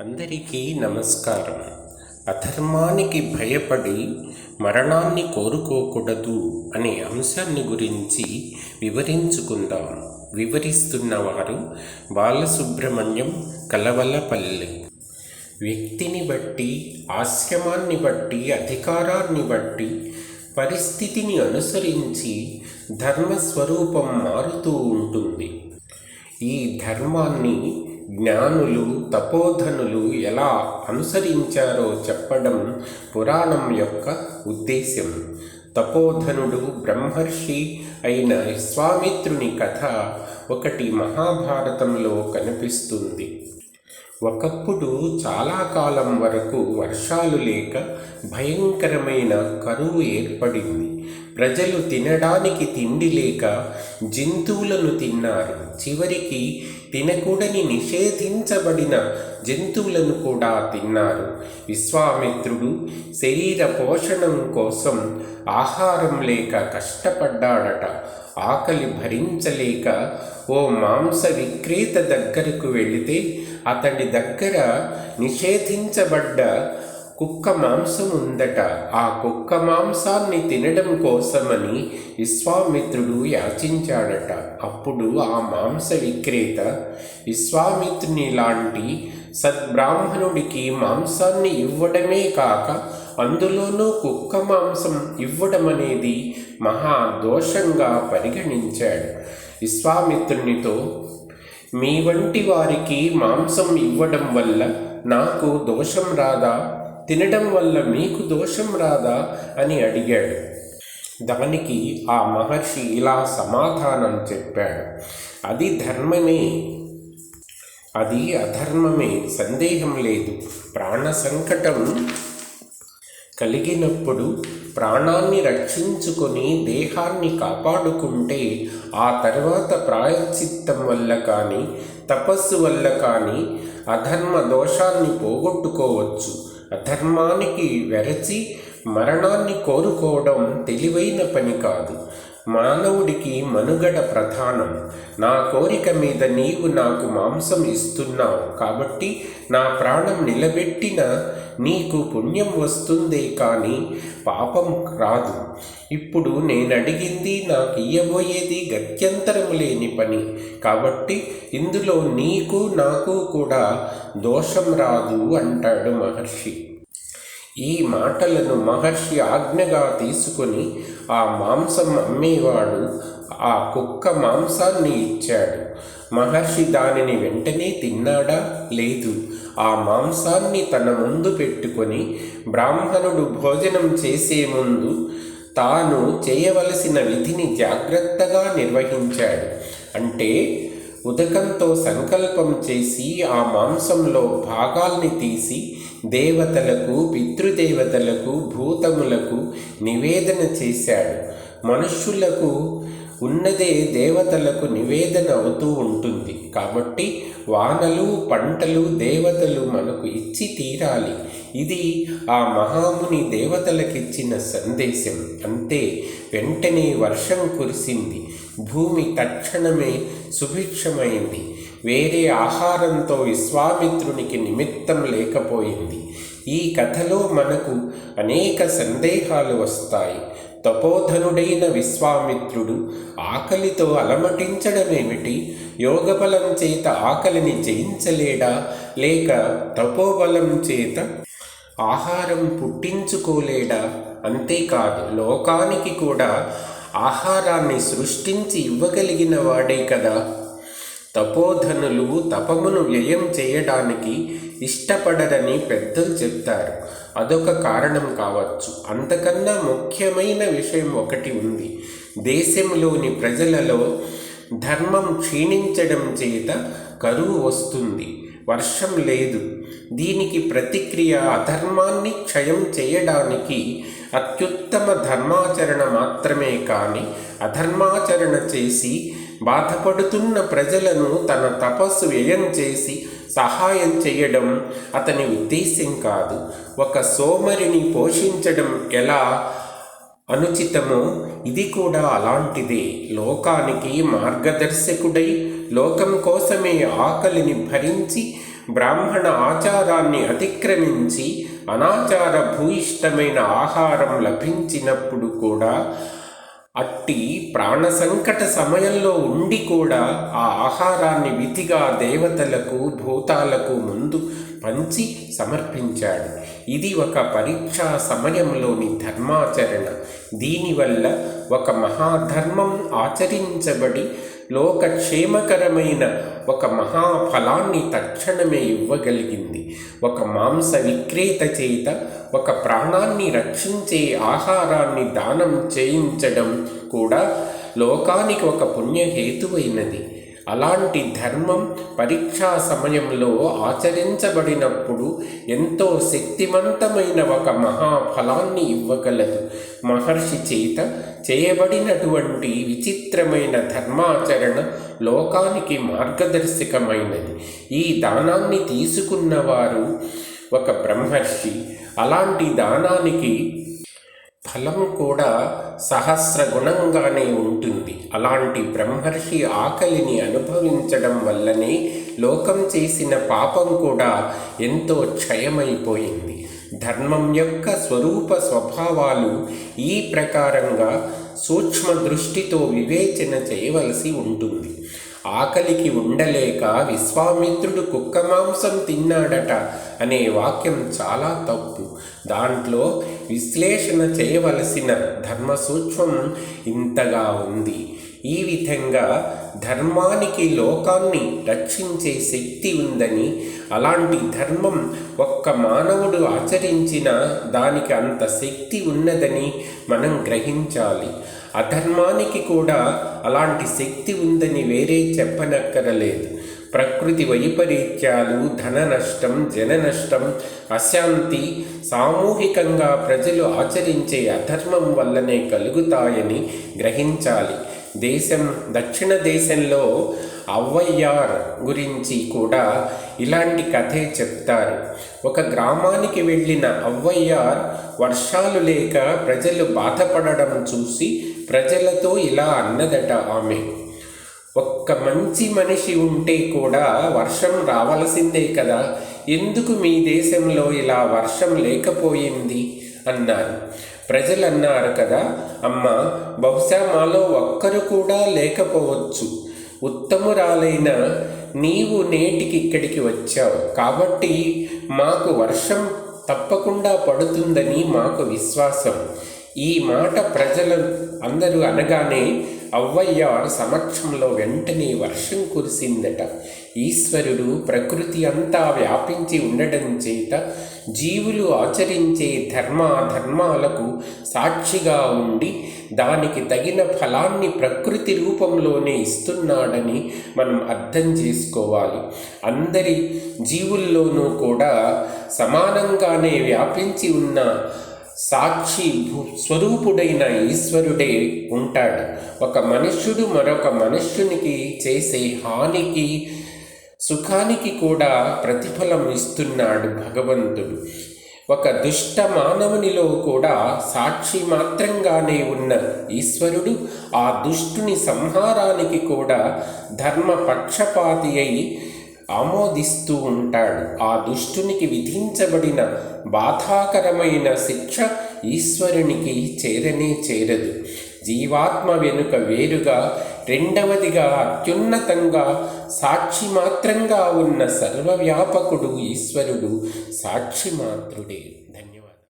అందరికీ నమస్కారం. అధర్మానికి భయపడి మరణాన్ని కోరుకోకూడదు అనే అంశాన్ని గురించి వివరించుకుందాం. వివరిస్తున్నవారు బాలసుబ్రహ్మణ్యం, కలవలపల్లి. వ్యక్తిని బట్టి, ఆశ్రమాన్ని బట్టి, అధికారాన్ని బట్టి, పరిస్థితిని అనుసరించి ధర్మస్వరూపం మారుతూ ఉంటుంది. ఈ ధర్మాన్ని జ్ఞానులు, తపోధనులు ఎలా అనుసరించారో చెప్పడం పురాణం యొక్క ఉద్దేశ్యం. తపోధనుడు బ్రహ్మర్షి అయిన విశ్వామిత్రుని కథ ఒకటి మహాభారతంలో కనిపిస్తుంది. ఒకప్పుడు చాలా కాలం వరకు వర్షాలు లేక భయంకరమైన కరువు ఏర్పడింది. ప్రజలు తినడానికి తిండి లేక జంతువులను తిన్నారు. చివరికి తినకూడని నిషేధించబడిన జంతువులను కూడా తిన్నారు. విశ్వామిత్రుడు శరీర పోషణం కోసం ఆహారం లేక కష్టపడ్డాడట. ఆకలి భరించలేక ఓ మాంస విక్రేత దగ్గరకు వెళితే అతడి దగ్గర నిషేధించబడ్డ కుక్క మాంసం ఉందట. ఆ కుక్క మాంసాన్ని తినడం కోసమని విశ్వామిత్రుడు యాచించాడట. అప్పుడు ఆ మాంస విక్రేత విశ్వామిత్రుని లాంటి సద్బ్రాహ్మణుడికి మాంసాన్ని ఇవ్వడమే కాక అందులోనూ కుక్క మాంసం ఇవ్వడం అనేది మహా దోషంగా పరిగణించాడు. విశ్వామిత్రునితో, మీ వంటి వారికి మాంసం ఇవ్వడం వల్ల నాకు దోషం రాదా? తినడం వల్ల మీకు దోషం రాదా అని అడిగాడు. దానికి ఆ మహర్షి ఇలా సమాధానం చెప్పాడు. అది ధర్మమే, అది అధర్మమే, సందేహం లేదు. ప్రాణ సంకటం కలిగినప్పుడు ప్రాణాన్ని రక్షించుకొని దేహాన్ని కాపాడుకుంటే ఆ తర్వాత ప్రాయశ్చిత్తం వల్ల కానీ తపస్సు వల్ల కానీ అధర్మ దోషాన్ని పోగొట్టుకోవచ్చు. అధర్మానికి వెరచి మరణాన్ని కోరుకోవడం తెలివైన పని కాదు. మానవుడికి మనుగడ ప్రధానం. నా కోరిక మీద నీవు నాకు మాంసం ఇస్తున్నావు కాబట్టి నా ప్రాణం నిలబెట్టిన నీకు పుణ్యం వస్తుందే కానీ పాపం రాదు. ఇప్పుడు నేనడిగింది నాకు ఇయ్యబోయేది గత్యంతరం లేని పని కాబట్టి ఇందులో నీకు నాకు కూడా దోషం రాదు అంటాడు మహర్షి. ఈ మాటలను మహర్షి ఆజ్ఞగా తీసుకొని ఆ మాంసం అమ్మేవాడు ఆ కుక్క మాంసాన్ని ఇచ్చాడు. మహర్షి దానిని వెంటనే తిన్నాడా? లేదు. ఆ మాంసాన్ని తన ముందు పెట్టుకొని బ్రాహ్మణుడు భోజనం చేసే ముందు తాను చేయవలసిన విధిని జాగ్రత్తగా నిర్వహించాడు. అంటే ఉదకంతో సంకల్పం చేసి ఆ మాంసంలో భాగాల్ని తీసి దేవతలకు, పితృదేవతలకు, భూతములకు నివేదన చేశాడు. మనుష్యులకు ఉన్నదే దేవతలకు నివేదన అవుతూ ఉంటుంది కాబట్టి వానలు, పంటలు దేవతలు మనకు ఇచ్చి తీరాలి. ఇది ఆ మహాముని దేవతలకిచ్చిన సందేశం. అంతే, వెంటనే వర్షం కురిసింది. భూమి తక్షణమే సుభిక్షమైంది. వేరే ఆహారంతో విశ్వామిత్రునికి నిమిత్తం లేకపోయింది. ఈ కథలో మనకు అనేక సందేహాలు వస్తాయి. తపోధనుడైన విశ్వామిత్రుడు ఆకలితో అలమటించడమేమిటి? యోగబలం చేత ఆకలిని జయించలేడా? లేక తపోబలం చేత ఆహారం పుట్టించుకోలేడా? అంతేకాదు, లోకానికి కూడా ఆహారాన్ని సృష్టించి ఇవ్వగలిగిన వాడే కదా. తపోధనులు తపమును వ్యయం చేయడానికి ఇష్టపడరని పెద్దలు చెప్తారు. అదొక కారణం కావచ్చు. అంతకన్నా ముఖ్యమైన విషయం ఒకటి ఉంది. దేశంలోని ప్రజలలో ధర్మం క్షీణించడం చేత కరువు వస్తుంది, వర్షం లేదు. దీనికి ప్రతిక్రియ అధర్మాన్ని క్షయం చేయడానికి అత్యుత్తమ ధర్మాచరణ మాత్రమే కానీ అధర్మాచరణ చేసి బాధపడుతున్న ప్రజలను తన తపస్సు వ్యయం చేసి సహాయం చేయడం అతని ఉద్దేశ్యం కాదు. ఒక సోమరిని పోషించడం ఎలా అనుచితమో ఇది కూడా అలాంటిదే. లోకానికి మార్గదర్శకుడై లోకం కోసమే ఆకలిని భరించి బ్రాహ్మణ ఆచారాన్ని అతిక్రమించి అనాచార భూయిష్టమైన ఆహారం లభించినప్పుడు కూడా అట్టి ప్రాణ సంకట సమయంలో ఉండి కూడా ఆ ఆహారాన్ని విధిగా దేవతలకు భూతాలకు ముందు పంచి సమర్పించాడు. ఇది ఒక పరీక్షా సమయంలోని ధర్మాచరణ. దీనివల్ల ఒక మహాధర్మం ఆచరించబడి లోకక్షేమకరమైన ఒక మహాఫలాన్ని తక్షణమే ఇవ్వగలిగింది. ఒక మాంస విక్రేత చేత ఒక ప్రాణాన్ని రక్షించే ఆహారాన్ని దానం చేయించడం కూడా లోకానికి ఒక పుణ్యహేతువైనది. అలాంటి ధర్మం పరీక్షా సమయంలో ఆచరించబడినప్పుడు ఎంతో శక్తివంతమైన ఒక మహాఫలాన్ని ఇవ్వగలదు. మహర్షి చేత చేయబడినటువంటి విచిత్రమైన ధర్మాచరణ లోకానికి మార్గదర్శకమైనది. ఈ దానాన్ని తీసుకున్నవారు ఒక బ్రహ్మర్షి. అలాంటి దానానికి ఫలం కూడా సహస్రగుణంగానే ఉంటుంది. అలాంటి బ్రహ్మర్షి ఆకలిని అనుభవించడం వల్లనే లోకం చేసిన పాపం కూడా ఎంతో క్షయమైపోయింది. ధర్మం యొక్క స్వరూప స్వభావాలు ఈ ప్రకారంగా సూక్ష్మ దృష్టితో వివేచన చేయవలసి ఉంటుంది. ఆకలికి ఉండలేక విశ్వామిత్రుడు కుక్క మాంసం తిన్నాడట అనే వాక్యం చాలా తప్పు. దాంట్లో విశ్లేషణ చేయవలసిన ధర్మ సూక్ష్మం ఇంతగా ఉంది. ఈ విధంగా ధర్మానికి లోకాన్ని రక్షించే శక్తి ఉందని, అలాంటి ధర్మం ఒక్క మానవుడు ఆచరించిన దానికి అంత శక్తి ఉన్నదని మనం గ్రహించాలి. అధర్మానికి కూడా అలాంటి శక్తి ఉందని వేరే చెప్పనక్కరలేదు. ప్రకృతి వైపరీత్యాలు, ధన నష్టం, జన నష్టం, అశాంతి సామూహికంగా ప్రజలు ఆచరించే అధర్మం వల్లనే కలుగుతాయని గ్రహించాలి. దక్షిణ దేశంలో అవ్వయ్యార్ గురించి కూడా ఇలాంటి కథే చెప్తారు. ఒక గ్రామానికి వెళ్ళిన అవ్వయ్యార్ వర్షాలు లేక ప్రజలు బాధపడడం చూసి ప్రజలతో ఇలా అన్నదట ఆమె, ఒక్క మంచి మనిషి ఉంటే కూడా వర్షం రావలసిందే కదా, ఎందుకు మీ దేశంలో ఇలా వర్షం లేకపోయింది అన్నారు. ప్రజలు అన్నారు కదా, అమ్మ, బహుశా మాలో ఒక్కరు కూడా లేకపోవచ్చు. ఉత్తమురాలైన నీవు నేటికి ఇక్కడికి వచ్చావు కాబట్టి మాకు వర్షం తప్పకుండా పడుతుందని మాకు విశ్వాసం. ఈ మాట ప్రజలు అందరూ అనగానే అవ్వయ్యార్ సమక్షంలో వెంటనే వర్షం కురిసిందట. ఈశ్వరుడు ప్రకృతి అంతా వ్యాపించి ఉండడం చేత జీవులు ఆచరించే ధర్మాలకు సాక్షిగా ఉండి దానికి తగిన ఫలాన్ని ప్రకృతి రూపంలోనే ఇస్తున్నాడని మనం అర్థం చేసుకోవాలి. అందరి జీవుల్లోనూ కూడా సమానంగానే వ్యాపించి ఉన్న సాక్షి స్వరూపుడైన ఈశ్వరుడే ఉంటాడు. ఒక మనుష్యుడు మరొక మనుష్యునికి చేసే హానికి సుఖానికి కూడా ప్రతిఫలం ఇస్తున్నాడు భగవంతుడు. ఒక దుష్ట మానవునిలో కూడా సాక్షి మాత్రంగానే ఉన్న ఈశ్వరుడు ఆ దుష్టుని సంహారానికి కూడా ధర్మ పక్షపాతి అయి ఆమోదిస్తూ ఉంటాడు. ఆ దుష్టునికి విధించబడిన బాధాకరమైన శిక్ష ఈశ్వరునికి చేరనే చేరదు. జీవాత్మ వెనుక వేరుగా రెండవదిగా అత్యున్నతంగా సాక్షి మాత్రంగా ఉన్న సర్వవ్యాపకుడు ఈశ్వరుడు సాక్షి మాత్రుడే.